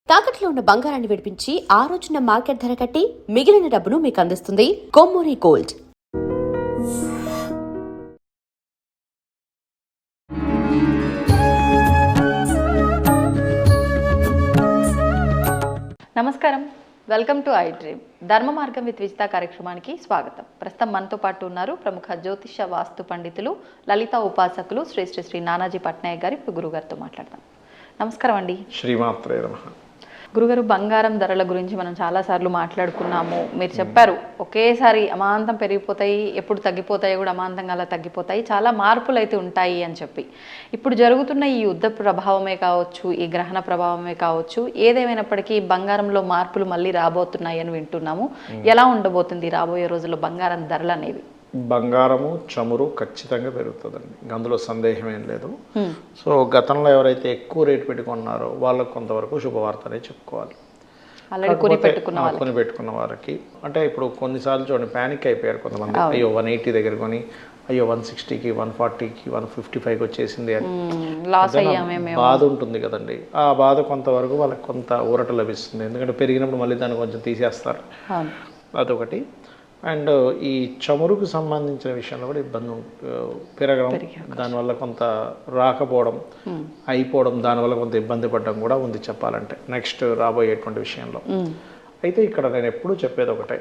తాకట్లో ఉన్న బంగారాన్ని విడిపించి ఆ రోజున మార్కెట్ ధర కట్టి మిగిలిన డబ్బును మీకు అందిస్తుంది కొమ్మూరి గోల్డ్. నమస్కారం, వెల్కమ్ టు ఐ డ్రీమ్. ధర్మ మార్గం విత్ విజిత కార్యక్రమానికి స్వాగతం. ప్రస్తుతం మనతో పాటు ఉన్నారు ప్రముఖ జ్యోతిష వాస్తు పండితులు, లలిత ఉపాసకులు శ్రీ శ్రీ శ్రీ నానాజీ పట్నాయక్ గారు. ఇప్పుడు గురుగారితో మాట్లాడతాం. నమస్కారం అండి. శ్రీమాత్రే నమః. గురుగారు, బంగారం ధరల గురించి మనం చాలాసార్లు మాట్లాడుకున్నాము. మీరు చెప్పారు ఒకేసారి అమాంతం పెరిగిపోతాయి, ఎప్పుడు తగ్గిపోతాయి కూడా అమాంతంగా అలా తగ్గిపోతాయి, చాలా మార్పులు అయితే ఉంటాయి అని చెప్పి. ఇప్పుడు జరుగుతున్న ఈ యుద్ధ ప్రభావమే కావచ్చు, ఈ గ్రహణ ప్రభావమే కావచ్చు, ఏదేమైనప్పటికీ బంగారంలో మార్పులు మళ్ళీ రాబోతున్నాయి అని వింటున్నాము. ఎలా ఉండబోతుంది రాబోయే రోజుల్లో బంగారం ధరలు అనేవి? బంగారము చమురు ఖచ్చితంగా పెరుగుతుందండి, అందులో సందేహం ఏం లేదు. సో గతంలో ఎవరైతే ఎక్కువ రేటు పెట్టుకున్నారో వాళ్ళకు కొంతవరకు శుభవార్తనే చెప్పుకోవాలి. కొని పెట్టుకున్న వారికి అంటే ఇప్పుడు కొన్నిసార్లు చూడండి, ప్యానిక్ అయిపోయారు కొంతమంది. అయ్యో 180 దగ్గర కొని అయ్యో 160కి 140కి 155కి వచ్చేసింది అని బాధ ఉంటుంది కదండి. ఆ బాధ కొంతవరకు వాళ్ళకి కొంత ఊరట లభిస్తుంది, ఎందుకంటే పెరిగినప్పుడు మళ్ళీ దాన్ని కొంచెం తీసేస్తారు, అదొకటి. అండ్ ఈ చమురుకు సంబంధించిన విషయంలో కూడా ఇబ్బంది పెరగడం, దానివల్ల కొంత రాకపోవడం, అయిపోవడం, దానివల్ల కొంత ఇబ్బంది పడడం కూడా ఉంది చెప్పాలంటే నెక్స్ట్ రాబోయేటువంటి విషయంలో. అయితే ఇక్కడ నేను ఎప్పుడూ చెప్పేది ఒకటే,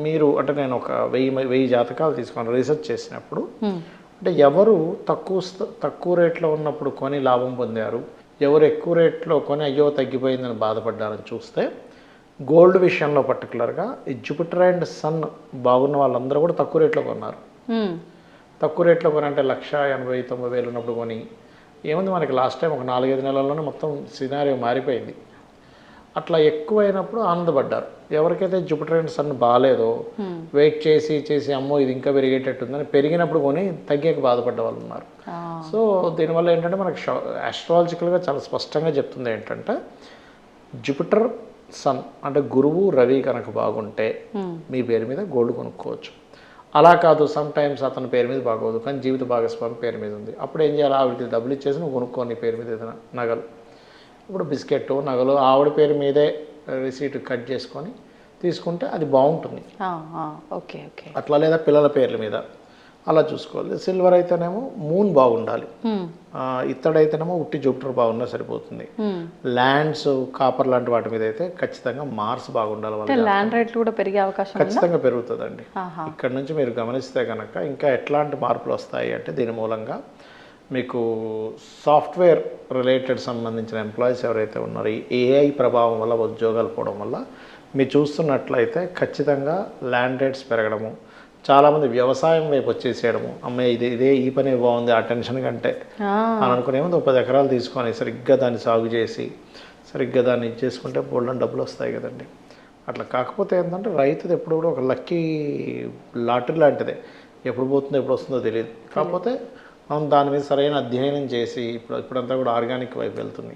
మీరు అంటే నేను ఒక 1000 జాతకాలు తీసుకొని రీసెర్చ్ చేసినప్పుడు అంటే ఎవరు తక్కువ రేట్లో ఉన్నప్పుడు కొని లాభం పొందారు, ఎవరు ఎక్కువ రేట్లో కొని అయ్యో తగ్గిపోయిందని బాధపడ్డారని చూస్తే గోల్డ్ విషయంలో పర్టికులర్గా ఈ జూపిటర్ అండ్ సన్ బాగున్న వాళ్ళందరూ కూడా తక్కువ రేట్లో కొన్నారు. తక్కువ రేట్లో కొని అంటే 1,80,000-90,000 ఉన్నప్పుడు కొని ఏముంది మనకి లాస్ట్ టైం ఒక 4-5 నెలల్లోనే మొత్తం సినారియో మారిపోయింది. అట్లా ఎక్కువైనప్పుడు ఆనందపడ్డారు. ఎవరికైతే జూపిటర్ అండ్ సన్ బాగాలేదో వెయిట్ చేసి అమ్మో ఇది ఇంకా పెరిగేటట్టుందని పెరిగినప్పుడు కొని తగ్గాక బాధపడ్డ వాళ్ళు ఉన్నారు. సో దీనివల్ల ఏంటంటే మనకి ఆస్ట్రాలజికల్గా చాలా స్పష్టంగా చెప్తుంది ఏంటంటే జూపిటర్ సన్ అంటే గురువు రవి కనుక బాగుంటే మీ పేరు మీద గోల్డ్ కొనుక్కోవచ్చు. అలా కాదు, సమ్ టైమ్స్ అతని పేరు మీద బాగోదు కానీ జీవిత భాగస్వామి పేరు మీద ఉంది, అప్పుడు ఏం చేయాలి, ఆవిడకి డబ్బులు ఇచ్చేసి నువ్వు కొనుక్కో నీ పేరు మీద ఏదైనా నగలు. ఇప్పుడు బిస్కెట్ నగలు ఆవిడ పేరు మీదే రిసీట్ కట్ చేసుకొని తీసుకుంటే అది బాగుంటుంది. అట్లా లేదా పిల్లల పేర్ల మీద అలా చూసుకోవాలి. సిల్వర్ అయితేనేమో మూన్ బాగుండాలి, ఇత్తడైతేనేమో ఉట్టి జూపిటర్ బాగున్నా సరిపోతుంది. ల్యాండ్స్ కాపర్ లాంటి వాటి మీద అయితే ఖచ్చితంగా మార్స్ బాగుండాలి. ల్యాండ్ రేట్లు కూడా పెరిగే అవకాశం ఖచ్చితంగా పెరుగుతుందండి. ఇక్కడ నుంచి మీరు గమనిస్తే కనుక ఇంకా ఎట్లాంటి మార్పులు వస్తాయి అంటే దీని మూలంగా మీకు సాఫ్ట్వేర్ రిలేటెడ్ సంబంధించిన ఎంప్లాయీస్ ఎవరైతే ఉన్నారో ఈ ఏఐ ప్రభావం వల్ల ఉద్యోగాలు పోవడం వల్ల మీరు చూస్తున్నట్లయితే ఖచ్చితంగా ల్యాండ్ రేట్స్ పెరగడము, చాలామంది వ్యవసాయం వైపు వచ్చేసేయడము, అమ్మాయి ఇదే ఈ పని బాగుంది ఆ టెన్షన్ కంటే అని అనుకునేమో 10 ఎకరాలు తీసుకొని సరిగ్గా దాన్ని సాగు చేసి సరిగ్గా దాన్ని ఇచ్చేసుకుంటే బోల్డన్ డబ్బులు వస్తాయి కదండి. అట్లా కాకపోతే ఏంటంటే రైతుది ఎప్పుడు కూడా ఒక లక్కీ లాటరీ లాంటిదే, ఎప్పుడు పోతుందో ఎప్పుడు వస్తుందో తెలియదు. కాకపోతే మనం దాని మీద సరైన అధ్యయనం చేసి ఇప్పుడంతా కూడా ఆర్గానిక్ వైపు వెళ్తుంది.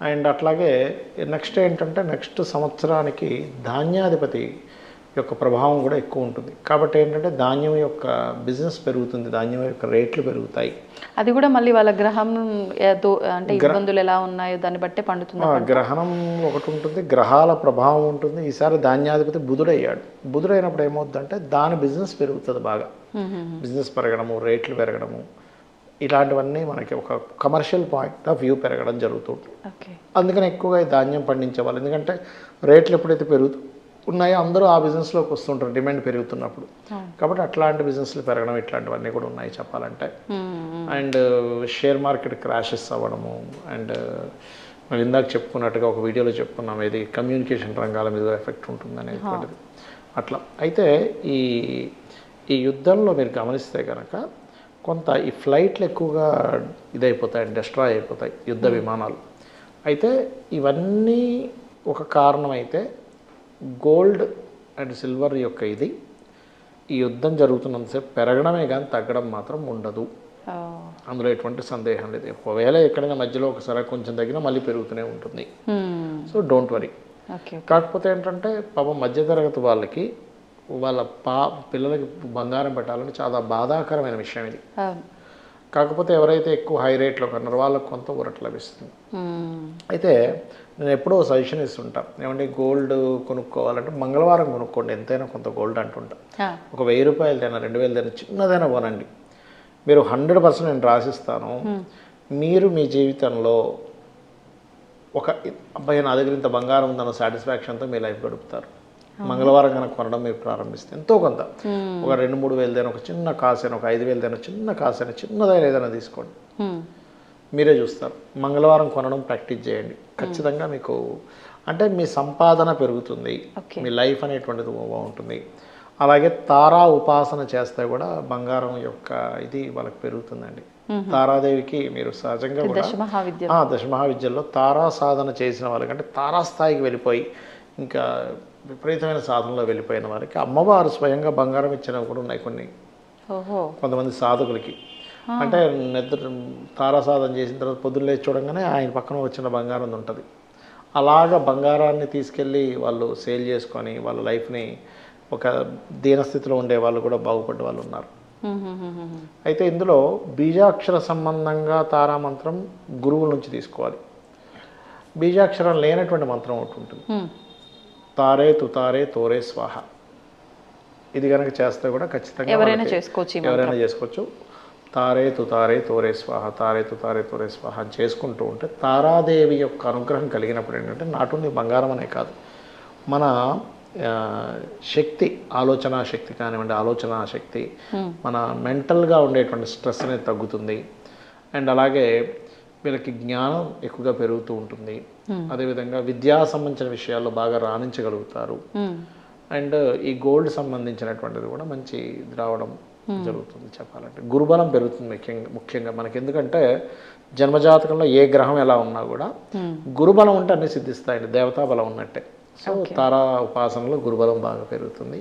అండ్ అట్లాగే నెక్స్ట్ ఏంటంటే నెక్స్ట్ సంవత్సరానికి ధాన్యాధిపతి యొక్క ప్రభావం కూడా ఎక్కువ ఉంటుంది. కాబట్టి ఏంటంటే ధాన్యం యొక్క బిజినెస్ పెరుగుతుంది, ధాన్యం యొక్క రేట్లు పెరుగుతాయి. అది కూడా మళ్ళీ వాళ్ళ గ్రహం అంటే ఇబ్బందులు ఎలా ఉన్నాయో దాన్ని బట్టే పండుతుంది. గ్రహణం ఒకటి ఉంటుంది, గ్రహాల ప్రభావం ఉంటుంది. ఈసారి ధాన్యాధిపతి బుధుడయ్యాడు. బుధుడైనప్పుడు ఏమవుతుందంటే దాని బిజినెస్ పెరుగుతుంది బాగా, బిజినెస్ పెరగడము, రేట్లు పెరగడము, ఇలాంటివన్నీ మనకి ఒక కమర్షియల్ పాయింట్ ఆఫ్ వ్యూ పెరగడం జరుగుతుంది. అందుకని ఎక్కువగా ధాన్యం పండించే వాళ్ళు, ఎందుకంటే రేట్లు ఎప్పుడైతే ఉన్నాయో అందరూ ఆ బిజినెస్లోకి వస్తుంటారు డిమాండ్ పెరుగుతున్నప్పుడు. కాబట్టి అట్లాంటి బిజినెస్లు పెరగడం ఇట్లాంటివన్నీ కూడా ఉన్నాయి చెప్పాలంటే. అండ్ షేర్ మార్కెట్ క్రాషెస్ అవ్వడము, అండ్ మనం ఇందాక చెప్పుకున్నట్టుగా ఒక వీడియోలో చెప్పుకున్నాం ఇది కమ్యూనికేషన్ రంగాల మీద ఎఫెక్ట్ ఉంటుంది అనేటువంటిది. అట్లా అయితే ఈ యుద్ధంలో మీరు గమనిస్తే కనుక కొంత ఈ ఫ్లైట్లు ఎక్కువగా ఇదైపోతాయి, డిస్ట్రాయ్ అయిపోతాయి యుద్ధ విమానాలు. అయితే ఇవన్నీ ఒక కారణం అయితే గోల్డ్ అండ్ సిల్వర్ యొక్క ఈ యుద్ధం జరుగుతున్నంతసేపు పెరగడమే కానీ తగ్గడం మాత్రం ఉండదు, అందులో ఎటువంటి సందేహం లేదు. ఒకవేళ ఎక్కడైనా మధ్యలో ఒకసారి కొంచెం తగ్గినా మళ్ళీ పెరుగుతూనే ఉంటుంది. So don't worry. కాకపోతే ఏంటంటే పాపం మధ్యతరగతి వాళ్ళకి వాళ్ళ పిల్లలకి బంగారం పెట్టాలని చాలా బాధాకరమైన విషయం ఇది. కాకపోతే ఎవరైతే ఎక్కువ హై రేట్లో కొన్నారో వాళ్ళకు కొంత ఊరట లభిస్తుంది. అయితే నేను ఎప్పుడో సజెషన్ ఇస్తుంటాను, ఏమంటే గోల్డ్ కొనుక్కోవాలంటే మంగళవారం కొనుక్కోండి, ఎంతైనా కొంత గోల్డ్ అంటుంటా. ఒక 1000 రూపాయలదైనా 2000 చిన్నదైనా కొనండి. మీరు 100% నేను రాసిస్తాను, మీరు మీ జీవితంలో ఒక అబ్బాయి నా దగ్గర ఇంత బంగారం ఉందన్న సాటిస్ఫాక్షన్తో మీ లైఫ్ గడుపుతారు. మంగళవారం కనుక కొనడం మీరు ప్రారంభిస్తే ఎంతో కొంత ఒక 2-3 వేలదైనా, ఒక చిన్న కాసైనా, ఒక 5,000దైనా చిన్న కాసైనా, చిన్నదైనా ఏదైనా తీసుకోండి, మీరే చూస్తారు. మంగళవారం కొనడం ప్రాక్టీస్ చేయండి, ఖచ్చితంగా మీకు అంటే మీ సంపాదన పెరుగుతుంది, మీ లైఫ్ అనేటువంటిది బాగుంటుంది. అలాగే తారా ఉపాసన చేస్తే కూడా బంగారం యొక్క ఇది వాళ్ళకి పెరుగుతుందండి. తారాదేవికి మీరు సహజంగా కూడా దశమహావిద్యల్లో తారా సాధన చేసిన వాళ్ళకంటే తారా స్థాయికి వెళ్ళిపోయి ఇంకా విపరీతమైన సాధనలో వెళ్ళిపోయిన వారికి అమ్మవారు స్వయంగా బంగారం ఇచ్చినవి కూడా ఉన్నాయి కొన్ని. కొంతమంది సాధకులకి అంటే నిద్ర తారా సాధన చేసిన తర్వాత పొద్దున్న లేచి చూడంగానే ఆయన పక్కన వచ్చిన బంగారం ఉంటుంది. అలాగా బంగారాన్ని తీసుకెళ్ళి వాళ్ళు సేల్ చేసుకొని వాళ్ళ లైఫ్ని ఒక దీనస్థితిలో ఉండే వాళ్ళు కూడా బాగుపడ్డ వాళ్ళు ఉన్నారు. అయితే ఇందులో బీజాక్షర సంబంధంగా తారామంత్రం గురువుల నుంచి తీసుకోవాలి. బీజాక్షరం లేనటువంటి మంత్రం ఒకటి ఉంటుంది, తారే తుతారే తోరే స్వాహ. ఇది కనుక చేస్తే కూడా ఖచ్చితంగా ఎవరైనా చేసుకోవచ్చు. తారే తుతారే తోరే స్వాహ, తారే తుతారే తోరే స్వాహ అని చేసుకుంటూ ఉంటే తారాదేవి యొక్క అనుగ్రహం కలిగినప్పుడు ఏంటంటే నాటు బంగారం అనే కాదు, మన శక్తి, ఆలోచన శక్తి కానివ్వండి, ఆలోచన శక్తి, మన మెంటల్గా ఉండేటువంటి స్ట్రెస్ అనేది తగ్గుతుంది. అండ్ అలాగే వీళ్ళకి జ్ఞానం ఎక్కువగా పెరుగుతూ ఉంటుంది. అదేవిధంగా విద్యా సంబంధించిన విషయాల్లో బాగా రాణించగలుగుతారు. అండ్ ఈ గోల్డ్ సంబంధించినటువంటిది కూడా మంచి రావడం జరుగుతుంది. చెప్పాలంటే గురుబలం పెరుగుతుంది ముఖ్యంగా మనకి. ఎందుకంటే జన్మజాతకంలో ఏ గ్రహం ఎలా ఉన్నా కూడా గురుబలం ఉంటే అన్ని సిద్ధిస్తాయండి, దేవతా బలం ఉన్నట్టే. సో తారా ఉపాసనలో గురుబలం బాగా పెరుగుతుంది.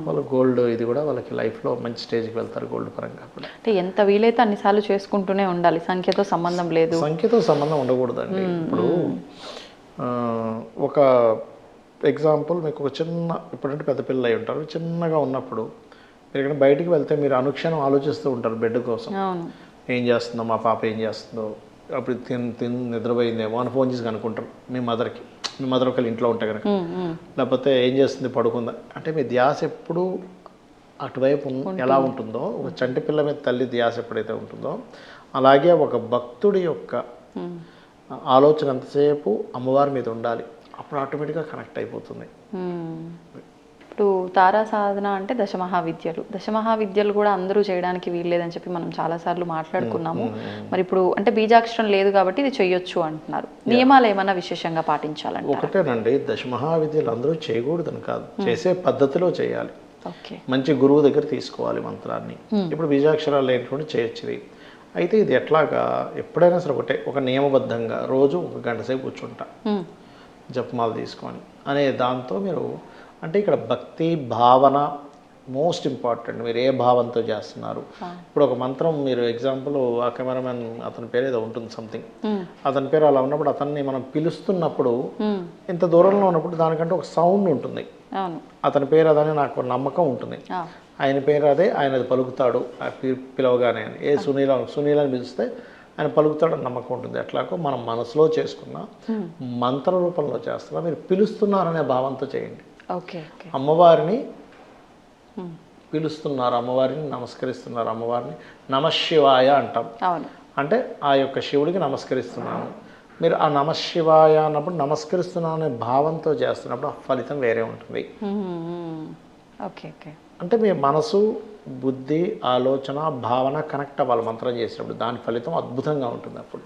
వాళ్ళు గోల్డ్ ఇది కూడా వాళ్ళకి లైఫ్లో మంచి స్టేజ్కి వెళ్తారు గోల్డ్ పరంగా కూడా. అంటే ఎంత వీలైతే అన్నిసార్లు చేసుకుంటూనే ఉండాలి, సంఖ్యతో సంబంధం లేదు. సంఖ్యతో సంబంధం ఉండకూడదండి. ఇప్పుడు ఒక ఎగ్జాంపుల్ మీకు ఒక చిన్న, ఇప్పుడంటే పెద్ద పిల్లలు అయి ఉంటారు, చిన్నగా ఉన్నప్పుడు మీరు ఇక్కడ బయటికి వెళ్తే మీరు అనుక్షణం ఆలోచిస్తూ ఉంటారు బెడ్ కోసం, ఏం చేస్తుందో మా పాప, ఏం చేస్తుందో, అప్పుడు తిని నిద్రపోయిందేమో అని ఫోన్ చేసి కనుక్కుంటారు మీ మదర్కి. మీ మదర్ ఒకళ్ళు ఇంట్లో ఉంటే కనుక, లేకపోతే ఏం చేస్తుంది పడుకుందా అంటే మీ ధ్యాస ఎప్పుడు అటువైపు ఎలా ఉంటుందో, ఒక చంటి పిల్ల మీద తల్లి ధ్యాస ఎప్పుడైతే ఉంటుందో అలాగే ఒక భక్తుడి యొక్క ఆలోచన ఎంతసేపు అమ్మవారి మీద ఉండాలి, అప్పుడు ఆటోమేటిక్గా కనెక్ట్ అయిపోతుంది. ఇప్పుడు తారా సాధన అంటే దశమహావిద్యలు, దశమహావిద్యలు కూడా అందరూ చేయడానికి వీల్లేదని చెప్పి మనం చాలాసార్లు మాట్లాడుకున్నాము. మరి ఇప్పుడు అంటే బీజాక్షరం లేదు కాబట్టి ఇది చెయ్యొచ్చు అంటున్నారు, నియమాలు ఏమన్నా విశేషంగా పాటించాలంటే? ఒకటేనండి, దశమహావిద్యలు అందరూ చేయకూడదని కాదు, చేసే పద్ధతిలో చేయాలి. మంచి గురువు దగ్గర తీసుకోవాలి మంత్రాన్ని. ఇప్పుడు బీజాక్షరాలు లేనటువంటి చేయొచ్చు. అయితే ఇది ఎట్లాగా, ఎప్పుడైనా సరే ఒకటే, ఒక నియమబద్ధంగా రోజు 1 గంట సేపు కూర్చుంటా జపమాలు తీసుకొని అనే దాంతో మీరు అంటే ఇక్కడ భక్తి భావన మోస్ట్ ఇంపార్టెంట్. మీరు ఏ భావంతో చేస్తున్నారు. ఇప్పుడు ఒక మంత్రం మీరు ఎగ్జాంపుల్, ఆ కెమెరామెన్ అతని పేరు ఏదో ఉంటుంది సంథింగ్, అతని పేరు అలా ఉన్నప్పుడు అతన్ని మనం పిలుస్తున్నప్పుడు ఇంత దూరంలో ఉన్నప్పుడు దానికంటే ఒక సౌండ్ ఉంటుంది. అతని పేరు అదని నాకు నమ్మకం ఉంటుంది, ఆయన పేరు అదే, ఆయన అది పలుకుతాడు పిలవగానే అని. ఏ సునీలని పిలిస్తే ఆయన పలుకుతాడు అని నమ్మకం ఉంటుంది. ఎట్లాగో మనం మనసులో చేసుకున్న మంత్ర రూపంలో చేస్తున్నా, మీరు పిలుస్తున్నారనే భావంతో చేయండి. అమ్మవారిని పిలుస్తున్నారు, అమ్మవారిని నమస్కరిస్తున్నారు, అమ్మవారిని నమశివాయ అంటాం. అంటే ఆ యొక్క శివుడికి నమస్కరిస్తున్నాను. మీరు ఆ నమశివాయ అన్నప్పుడు నమస్కరిస్తున్నాను అనే భావంతో చేస్తున్నప్పుడు ఆ ఫలితం వేరే ఉంటుంది. అంటే మీ మనసు, బుద్ధి, ఆలోచన, భావన కనెక్ట్ అవ్వాలి మంత్రం చేసినప్పుడు, దాని ఫలితం అద్భుతంగా ఉంటుంది. అప్పుడు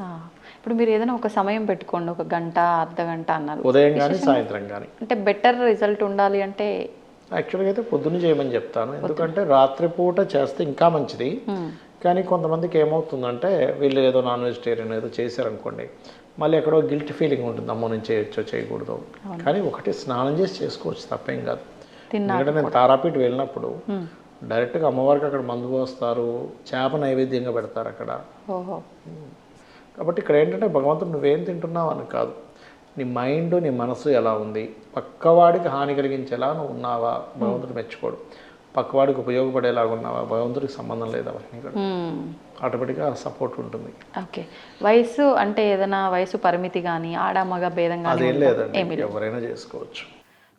ఇప్పుడు మీరు ఏదైనా ఒక సమయం పెట్టుకోండి, 1 గంట, అర్ధగంట అన్నారు, ఉదయం కానీ సాయంత్రం కానీ. అంటే బెటర్ రిజల్ట్ ఉండాలి అంటే యాక్చువల్గా అయితే పొద్దున్న చేయమని చెప్తాను, ఎందుకంటే రాత్రిపూట చేస్తే ఇంకా మంచిది. కానీ కొంతమందికి ఏమవుతుందంటే వీళ్ళు ఏదో నాన్ వెజిటేరియన్ ఏదో చేశారనుకోండి, మళ్ళీ ఎక్కడో గిల్ట్ ఫీలింగ్ ఉంటుంది, అమ్మో నేను చేయొచ్చో చేయకూడదు. కానీ ఒకటి స్నానం చేసి చేసుకోవచ్చు, తప్పేం కాదు. ఎందుకంటే నేను తారాపీఠ వెళ్ళినప్పుడు డైరెక్ట్గా అమ్మవారికి అక్కడ మందు పోస్తారు, చేప నైవేద్యంగా పెడతారు అక్కడ. కాబట్టి ఇక్కడ ఏంటంటే భగవంతుడు నువ్వేం తింటున్నావు అని కాదు, నీ మైండ్, నీ మనసు ఎలా ఉంది, పక్కవాడికి హాని కలిగించేలా నువ్వు ఉన్నావా, భగవంతుడు మెచ్చుకోడు. పక్కవాడికి ఉపయోగపడేలాగా ఉన్నావా, భగవంతుడికి సంబంధం లేదు అవన్నీ కూడా. ఆటోమేటిక్గా సపోర్ట్ ఉంటుంది. ఓకే. వయసు అంటే ఏదైనా వయసు పరిమితి కానీ ఆడ మగ భేదం కానీ అదేం లేదండి, ఎవరైనా చేసుకోవచ్చు.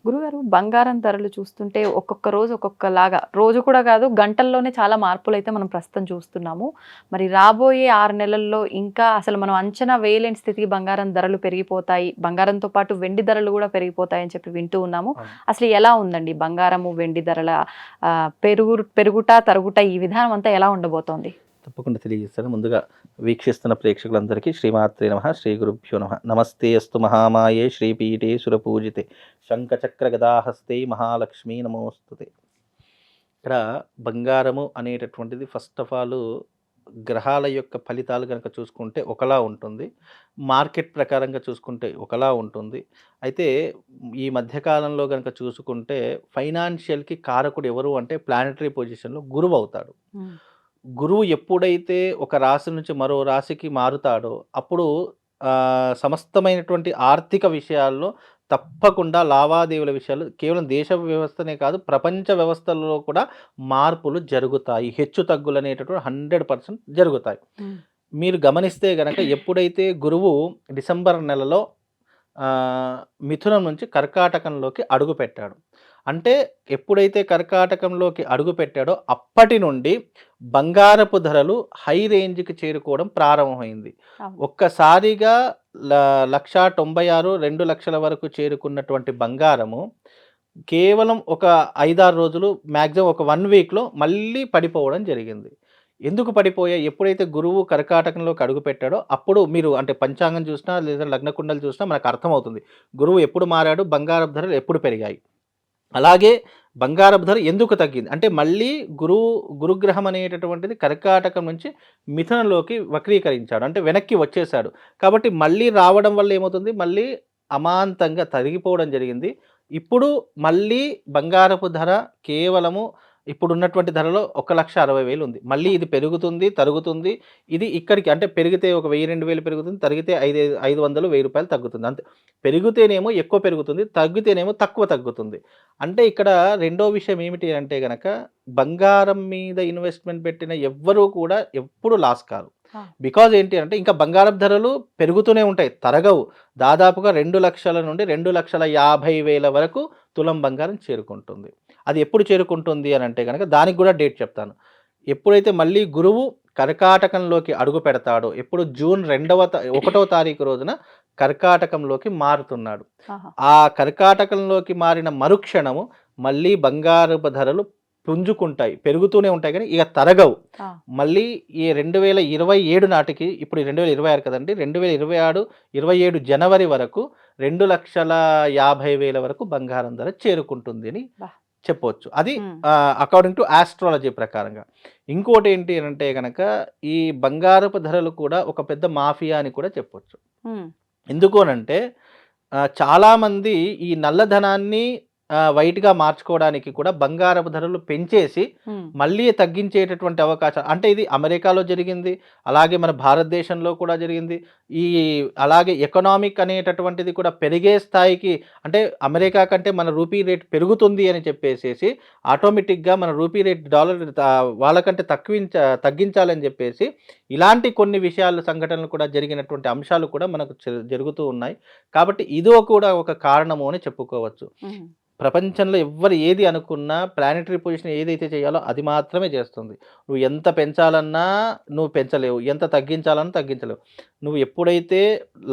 గురుగారు, బంగారం ధరలు చూస్తుంటే ఒక్కొక్క రోజు ఒక్కొక్కలాగా, రోజు కూడా కాదు గంటల్లోనే చాలా మార్పులు అయితే మనం ప్రస్తుతం చూస్తున్నాము. మరి రాబోయే 6 నెలల్లో ఇంకా అసలు మనం అంచనా వేయలేని స్థితికి బంగారం ధరలు పెరిగిపోతాయి, బంగారంతో పాటు వెండి ధరలు కూడా పెరిగిపోతాయని చెప్పి వింటూ ఉన్నాము. అసలు ఎలా ఉందండి బంగారము వెండి ధరల పెరుగుట తరుగుట ఈ విధానం అంతా ఎలా ఉండబోతోంది? తప్పకుండా తెలియజేస్తాను. ముందుగా వీక్షిస్తున్న ప్రేక్షకులందరికీ శ్రీమాత్రే నమః, శ్రీ గురుభ్యో నమః. నమస్తే అస్తు మహామాయే శ్రీపీఠే సురపూజితే శంఖచక్ర గదాహస్తే మహాలక్ష్మీ నమోస్తుతే. ఇక్కడ బంగారము అనేటటువంటిది ఫస్ట్ ఆఫ్ ఆల్ గ్రహాల యొక్క ఫలితాలు కనుక చూసుకుంటే ఒకలా ఉంటుంది, మార్కెట్ ప్రకారంగా చూసుకుంటే ఒకలా ఉంటుంది. అయితే ఈ మధ్యకాలంలో కనుక చూసుకుంటే ఫైనాన్షియల్కి కారకుడు ఎవరు అంటే ప్లానటరీ పొజిషన్లో గురువు అవుతాడు. గురువు ఎప్పుడైతే ఒక రాశి నుంచి మరో రాశికి మారుతాడో అప్పుడు సమస్తమైనటువంటి ఆర్థిక విషయాల్లో తప్పకుండా లావాదేవీల విషయాలు కేవలం దేశ వ్యవస్థనే కాదు ప్రపంచ వ్యవస్థల్లో కూడా మార్పులు జరుగుతాయి, హెచ్చు తగ్గులు అనేటటువంటి 100% జరుగుతాయి. మీరు గమనిస్తే గనక ఎప్పుడైతే గురువు డిసెంబర్ నెలలో మిథునం నుంచి కర్కాటకంలోకి అడుగు పెట్టాడు, అంటే ఎప్పుడైతే కర్కాటకంలోకి అడుగు పెట్టాడో అప్పటి నుండి బంగారపు ధరలు హై రేంజ్కి చేరుకోవడం ప్రారంభమైంది. ఒక్కసారిగా 1,96,000 2 లక్షల వరకు చేరుకున్నటువంటి బంగారము కేవలం ఒక 5-6 రోజులు, మ్యాక్సిమం ఒక 1 వీక్లో మళ్ళీ పడిపోవడం జరిగింది. ఎందుకు పడిపోయాయి? ఎప్పుడైతే గురువు కర్కాటకంలోకి అడుగు పెట్టాడో అప్పుడు మీరు అంటే పంచాంగం చూసినా లేదా లగ్న కుండలు చూసినా మనకు అర్థమవుతుంది గురువు ఎప్పుడు మారాడు, బంగారపు ధరలు ఎప్పుడు పెరిగాయి. అలాగే బంగారపు ధర ఎందుకు తగ్గింది అంటే మళ్ళీ గురుగ్రహం అనేటటువంటిది కర్కాటకం నుంచి మిథునంలోకి వక్రీకరించాడు, అంటే వెనక్కి వచ్చేసాడు. కాబట్టి మళ్ళీ రావడం వల్ల ఏమవుతుంది, మళ్ళీ అమాంతంగా తరిగిపోవడం జరిగింది. ఇప్పుడు మళ్ళీ బంగారపు ధర కేవలము ఇప్పుడు ఉన్నటువంటి ధరలో 1,60,000 ఉంది. మళ్ళీ ఇది పెరుగుతుంది తరుగుతుంది, ఇది ఇక్కడికి అంటే పెరిగితే ఒక 1,000-2,000 పెరుగుతుంది, తరిగితే 500-1,000 రూపాయలు తగ్గుతుంది అంతే. పెరిగితేనేమో ఎక్కువ పెరుగుతుంది, తగ్గితేనేమో తక్కువ తగ్గుతుంది. అంటే ఇక్కడ రెండో విషయం ఏమిటి అంటే గనక బంగారం మీద ఇన్వెస్ట్మెంట్ పెట్టిన ఎవ్వరూ కూడా ఎప్పుడు లాస్ కాదు. బికాజ్ ఏంటి అంటే ఇంకా బంగారం ధరలు పెరుగుతూనే ఉంటాయి, తరగవు. దాదాపుగా 2 లక్షల నుండి 2,50,000 వరకు తులం బంగారం చేరుకుంటుంది. అది ఎప్పుడు చేరుకుంటుంది అని అంటే కనుక దానికి కూడా డేట్ చెప్తాను. ఎప్పుడైతే మళ్ళీ గురువు కర్కాటకంలోకి అడుగు పెడతాడో, ఎప్పుడు జూన్ 1వ తారీఖు రోజున కర్కాటకంలోకి మారుతున్నాడు. ఆ కర్కాటకంలోకి మారిన మరుక్షణము మళ్ళీ బంగారపు ధరలు పుంజుకుంటాయి, పెరుగుతూనే ఉంటాయి కానీ ఇక తరగవు. మళ్ళీ ఈ 2027 నాటికి, ఇప్పుడు 2026 కదండి, 2027 జనవరి వరకు 2,50,000 వరకు బంగారం ధర చేరుకుంటుంది అని చెప్పవచ్చు. అది అకార్డింగ్ టు ఆస్ట్రాలజీ ప్రకారంగా. ఇంకోటి ఏంటి అంటే కనుక ఈ బంగారపు ధరలు కూడా ఒక పెద్ద మాఫియా అని కూడా చెప్పొచ్చు. ఎందుకు అనంటే చాలామంది ఈ నల్లధనాన్ని వైట్గా మార్చుకోవడానికి కూడా బంగారపు ధరలు పెంచేసి మళ్ళీ తగ్గించేటటువంటి అవకాశం, అంటే ఇది అమెరికాలో జరిగింది, అలాగే మన భారతదేశంలో కూడా జరిగింది. అలాగే ఎకనామిక్ అనేటటువంటిది కూడా పెరిగే స్థాయికి, అంటే అమెరికా కంటే మన రూపీ రేట్ పెరుగుతుంది అని చెప్పేసి ఆటోమేటిక్గా మన రూపీ రేట్ డాలర్ వాళ్ళకంటే తగ్గించాలని చెప్పేసి ఇలాంటి కొన్ని విషయాలు సంఘటనలు కూడా జరిగినటువంటి అంశాలు కూడా మనకు జరుగుతూ ఉన్నాయి. కాబట్టి ఇది కూడా ఒక కారణము అని చెప్పుకోవచ్చు. ప్రపంచంలో ఎవ్వరు ఏది అనుకున్నా ప్లానెటరీ పొజిషన్ ఏదైతే చేయాలో అది మాత్రమే చేస్తుంది. నువ్వు ఎంత పెంచాలన్నా నువ్వు పెంచలేవు, ఎంత తగ్గించాలన్నా తగ్గించలేవు. నువ్వు ఎప్పుడైతే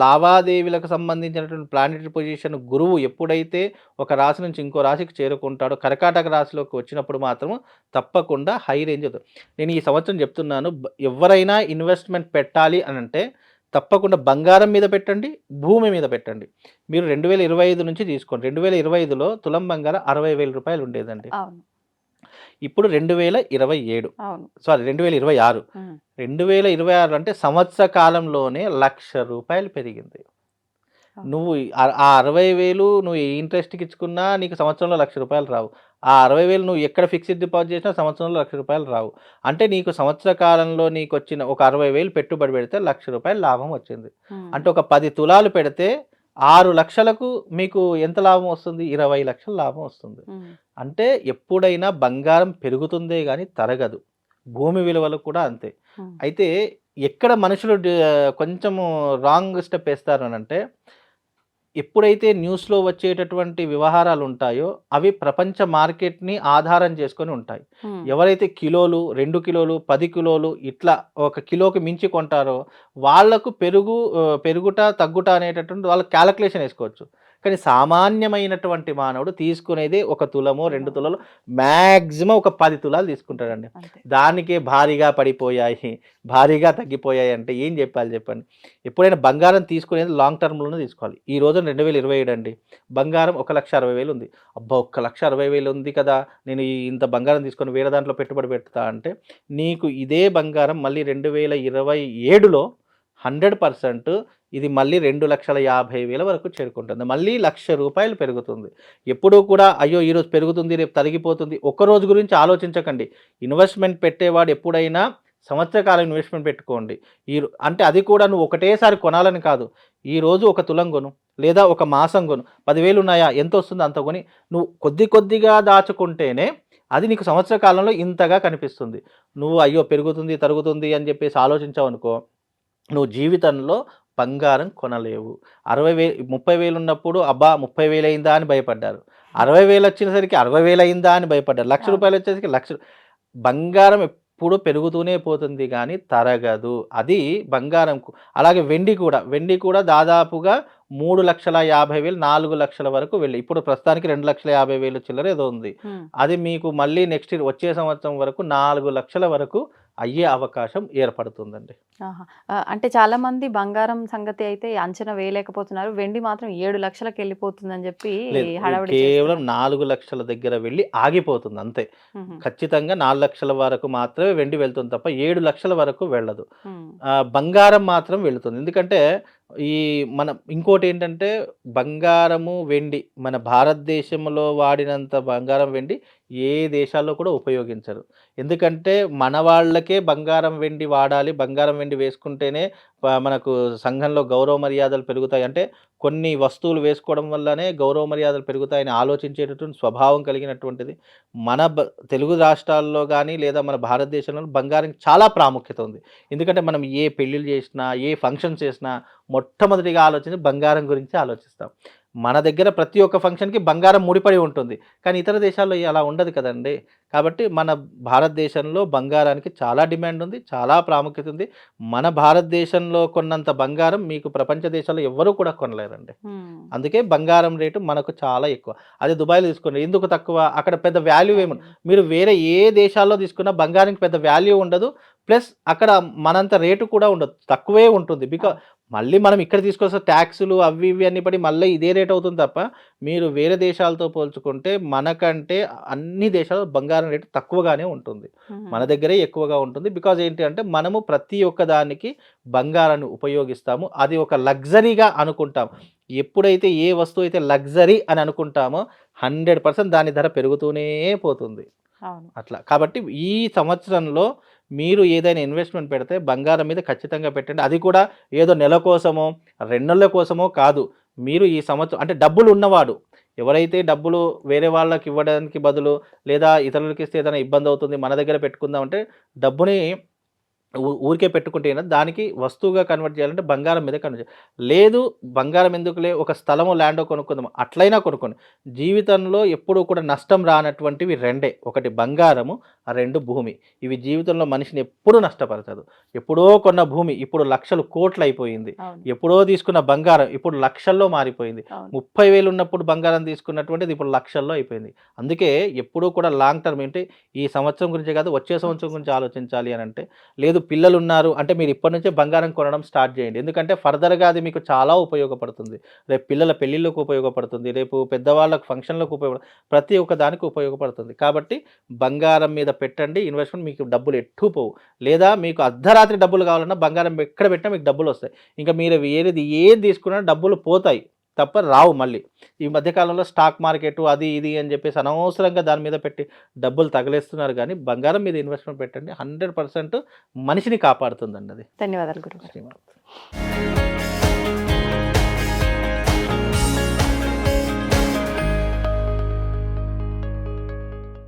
లావాదేవీలకు సంబంధించినటువంటి ప్లానెటరీ పొజిషన్ గురువు ఎప్పుడైతే ఒక రాశి నుంచి ఇంకో రాశికి చేరుకుంటాడో, కర్కాటక రాశిలోకి వచ్చినప్పుడు మాత్రం తప్పకుండా హై రేంజ్ అవుతుంది. నేను ఈ సంవత్సరం చెప్తున్నాను, ఎవరైనా ఇన్వెస్ట్మెంట్ పెట్టాలి అని అంటే తప్పకుండా బంగారం మీద పెట్టండి, భూమి మీద పెట్టండి. మీరు 2025 నుంచి తీసుకోండి. 2025లో తులం బంగారం 60,000 రూపాయలు ఉండేదండి. ఇప్పుడు 2027 సారీ 2026 2026 అంటే సంవత్సర కాలంలోనే 1,00,000 రూపాయలు పెరిగింది. నువ్వు ఆ 60,000 నువ్వు ఇంట్రెస్ట్కి ఇచ్చుకున్నా నీకు సంవత్సరంలో 1,00,000 రూపాయలు రావు. ఆ 60,000 నువ్వు ఎక్కడ ఫిక్స్డ్ డిపాజిట్ చేసినా సంవత్సరంలో 1,00,000 రూపాయలు రావు. అంటే నీకు సంవత్సర కాలంలో నీకు వచ్చిన ఒక 60,000 పెట్టుబడి పెడితే 1,00,000 రూపాయలు లాభం వచ్చింది. అంటే ఒక 10 తులాలు పెడితే 6 లక్షలకు మీకు ఎంత లాభం వస్తుంది? 20 లక్షల లాభం వస్తుంది. అంటే ఎప్పుడైనా బంగారం పెరుగుతుందే కానీ తరగదు. భూమి విలువలు కూడా అంతే. అయితే ఎక్కడ మనుషులు కొంచెము రాంగ్ స్టెప్ వేస్తారు అనంటే, ఎప్పుడైతే న్యూస్‌లో వచ్చేటటువంటి వ్యవహారాలు ఉంటాయో, అవి ప్రపంచ మార్కెట్‌ని ఆధారం చేసుకొని ఉంటాయి. ఎవరైతే కిలోలు, 2 కిలోలు, 10 కిలోలు ఇట్లా ఒక కిలోకి మించి కొంటారో, వాళ్ళకు పెరుగుట, తగ్గుట అనేటటువంటి వాళ్ళు కాలిక్యులేషన్ ఏసుకోవచ్చు. కానీ సామాన్యమైనటువంటి మానవుడు తీసుకునేది 1 తులమో, 2 తులాలు, మాక్సిమం ఒక 10 తులాలు తీసుకుంటాడండి. దానికే భారీగా పడిపోయాయి, భారీగా తగ్గిపోయాయి అంటే ఏం చెప్పాలి చెప్పండి? ఎప్పుడైనా బంగారం తీసుకునేది లాంగ్ టర్మ్‌లోనే తీసుకోవాలి. ఈ రోజున 2027 అండి. బంగారం 1,60,000 ఉంది. అబ్బా! 1,60,000 ఉంది కదా! నేను ఇంత బంగారం తీసుకొని వేరే దాంట్లో పెట్టుబడి పెడతా అంటే, నీకు ఇదే బంగారం మళ్ళీ 2027లో 100% ఇది మళ్ళీ 2,50,000 వరకు చేరుకుంటుంది. మళ్ళీ ₹1,00,000 పెరుగుతుంది. ఎప్పుడూ కూడా అయ్యో! ఈరోజు పెరుగుతుంది, రేపు తరిగిపోతుంది. ఒక్కరోజు గురించి ఆలోచించకండి. ఇన్వెస్ట్‌మెంట్ పెట్టేవాడు ఎప్పుడైనా సంవత్సర కాలం ఇన్వెస్ట్‌మెంట్ పెట్టుకోండి. అంటే అది కూడా నువ్వు ఒకటేసారి కొనాలని కాదు. ఈరోజు ఒక తులం కొను, లేదా ఒక మాసం కొను. 10,000 ఉన్నాయా? ఎంతొస్తుందో అంత కొని నువ్వు కొద్ది కొద్దిగా దాచుకుంటేనే అది నీకు సంవత్సర కాలంలో ఇంతగా కనిపిస్తుంది. నువ్వు అయ్యో! పెరుగుతుంది, తరుగుతుంది అని చెప్పేసి ఆలోచించావనుకో, నువ్వు జీవితంలో బంగారం కొనలేవు. 30,000 ఉన్నప్పుడు అబ్బా! 30,000 అయిందా అని భయపడ్డారు. 60,000 వచ్చేసరికి 60,000 అయిందా అని భయపడ్డారు. ₹1,00,000 వచ్చేసరికి బంగారం ఎప్పుడు పెరుగుతూనే పోతుంది కానీ తరగదు. అది బంగారంకు. అలాగే వెండి కూడా దాదాపుగా 3,50,000, 4,00,000 వరకు వెళ్ళి ఇప్పుడు ప్రస్తుతానికి 2,50,000 చిల్లర ఏదో ఉంది. అది మీకు మళ్ళీ నెక్స్ట్ ఇయర్ వచ్చే సంవత్సరం వరకు 4,00,000 వరకు అయ్యే అవకాశం ఏర్పడుతుందండి. అంటే చాలా మంది బంగారం సంగతి అయితే అంచనా వేయలేకపోతున్నారు. వెండి మాత్రం 7,00,000కి వెళ్ళిపోతుందని చెప్పి హడావిడి కేవలం 4,00,000 దగ్గర వెళ్ళి ఆగిపోతుంది అంతే. ఖచ్చితంగా 4,00,000 వరకు మాత్రమే వెండి వెళ్తుంది తప్ప 7,00,000 వరకు వెళ్ళదు. బంగారం మాత్రం వెళుతుంది. ఎందుకంటే మనం ఇంకోటి ఏంటంటే బంగారము, వెండి మన భారతదేశంలో వాడినంత బంగారం, వెండి ఏ దేశాల్లో కూడా ఉపయోగించరు. ఎందుకంటే మన వాళ్ళకే బంగారం, వెండి వాడాలి. బంగారం, వెండి వేసుకుంటేనే మనకు సంఘంలో గౌరవ మర్యాదలు పెరుగుతాయి. అంటే కొన్ని వస్తువులు వేసుకోవడం వల్లనే గౌరవ మర్యాదలు పెరుగుతాయని ఆలోచించేటటువంటి స్వభావం కలిగినటువంటిది మన తెలుగు రాష్ట్రాల్లో కానీ లేదా మన భారతదేశంలో బంగారానికి చాలా ప్రాముఖ్యత ఉంది. ఎందుకంటే మనం ఏ పెళ్ళిళ్ళు చేసినా, ఏ ఫంక్షన్స్ చేసినా మొట్టమొదటిగా ఆలోచించి బంగారం గురించి ఆలోచిస్తాం. మన దగ్గర ప్రతి ఒక్క ఫంక్షన్‌కి బంగారం ముడిపడి ఉంటుంది. కానీ ఇతర దేశాల్లో అలా ఉండదు కదండీ. కాబట్టి మన భారతదేశంలో బంగారానికి చాలా డిమాండ్ ఉంది. చాలా ప్రాముఖ్యత ఉంది. మన భారతదేశంలో కొన్నంత బంగారం మీకు ప్రపంచ దేశాల్లో ఎవ్వరూ కూడా కొనలేరండి. అందుకే బంగారం రేటు మనకు చాలా ఎక్కువ. అదే దుబాయ్‌లో తీసుకోండి. ఎందుకు తక్కువ? అక్కడ పెద్ద వాల్యూ మీరు వేరే ఏ దేశాల్లో తీసుకున్నా బంగారానికి పెద్ద వాల్యూ ఉండదు. ప్లస్ అక్కడ మనంత రేటు కూడా ఉండదు. తక్కువే ఉంటుంది. మళ్ళీ మనం ఇక్కడ తీసుకొస్తే ట్యాక్సులు అవి ఇవి అన్ని పడి మళ్ళీ ఇదే రేట్ అవుతుంది తప్ప, మీరు వేరే దేశాలతో పోల్చుకుంటే మనకంటే అన్ని దేశాల్లో బంగారం రేటు తక్కువగానే ఉంటుంది. మన దగ్గరే ఎక్కువగా ఉంటుంది. బికాజ్ ఏంటి అంటే మనము ప్రతి ఒక్క దానికి బంగారాన్ని ఉపయోగిస్తాము. అది ఒక లగ్జరీగా అనుకుంటాం. ఎప్పుడైతే ఏ వస్తువు అయితే లగ్జరీ అని అనుకుంటామో 100% దాని ధర పెరుగుతూనే పోతుంది. అట్లా కాబట్టి ఈ సంవత్సరంలో మీరు ఏదైనా ఇన్వెస్ట్మెంట్ పెడితే బంగారం మీద ఖచ్చితంగా పెట్టండి. అది కూడా ఏదో నెల కోసమో 2 నెలల కోసమో కాదు. మీరు ఈ సంవత్సరం అంటే డబ్బులు ఉన్నవాడు ఎవరైతే డబ్బులు వేరే వాళ్ళకి ఇవ్వడానికి బదులు లేదా ఇతరులకి ఇస్తే ఏదైనా ఇబ్బంది అవుతుంది మన దగ్గర పెట్టుకుందాం అంటే డబ్బుని ఊరికే పెట్టుకుంటే దానికి వస్తువుగా కన్వర్ట్ చేయాలంటే బంగారం మీద కన్వర్ట్ చేయాలి. లేదు బంగారం ఎందుకులే ఒక స్థలము ల్యాండో కొనుక్కుందాం అట్లయినా కొనుక్కోండి. జీవితంలో ఎప్పుడూ కూడా నష్టం రానటువంటివి రెండే, ఒకటి బంగారము, 2 భూమి. ఇవి జీవితంలో మనిషిని ఎప్పుడూ నష్టపరచదు. ఎప్పుడో కొన్న భూమి ఇప్పుడు లక్షలు కోట్లు అయిపోయింది. ఎప్పుడో తీసుకున్న బంగారం ఇప్పుడు లక్షల్లో మారిపోయింది. 30,000 ఉన్నప్పుడు బంగారం తీసుకున్నటువంటిది ఇప్పుడు లక్షల్లో అయిపోయింది. అందుకే ఎప్పుడూ కూడా లాంగ్ టర్మ్ ఏంటి ఈ సంవత్సరం గురించే కాదు వచ్చే సంవత్సరం గురించి ఆలోచించాలి అని అంటే, లేదు పిల్లలు ఉన్నారు అంటే మీరు ఇప్పటి నుంచే బంగారం కొనడం స్టార్ట్ చేయండి. ఎందుకంటే ఫర్దర్గా అది మీకు చాలా ఉపయోగపడుతుంది. రేపు పిల్లల పెళ్ళిళ్ళకు ఉపయోగపడుతుంది, రేపు పెద్దవాళ్ళకు ఫంక్షన్లకు ప్రతి ఒక్క దానికి ఉపయోగపడుతుంది. కాబట్టి బంగారం మీద పెట్టండి ఇన్వెస్ట్మెంట్. మీకు డబ్బులు ఎట్టూ పోవు. లేదా మీకు అర్ధరాత్రి డబ్బులు కావాలన్నా బంగారం ఎక్కడ పెట్టినా మీకు డబ్బులు వస్తాయి. ఇంకా మీరు ఏది తీసుకున్నా డబ్బులు పోతాయి తప్ప రావు మళ్ళీ. ఈ మధ్యకాలంలో స్టాక్ మార్కెట్ అది ఇది అని చెప్పేసి అనవసరంగా దాని మీద పెట్టి డబ్బులు తగిలేస్తున్నారు. కానీ బంగారం మీద ఇన్వెస్ట్మెంట్ పెట్టండి. 100% మనిషిని కాపాడుతుందండి అది. ధన్యవాదాలు గురుగారు.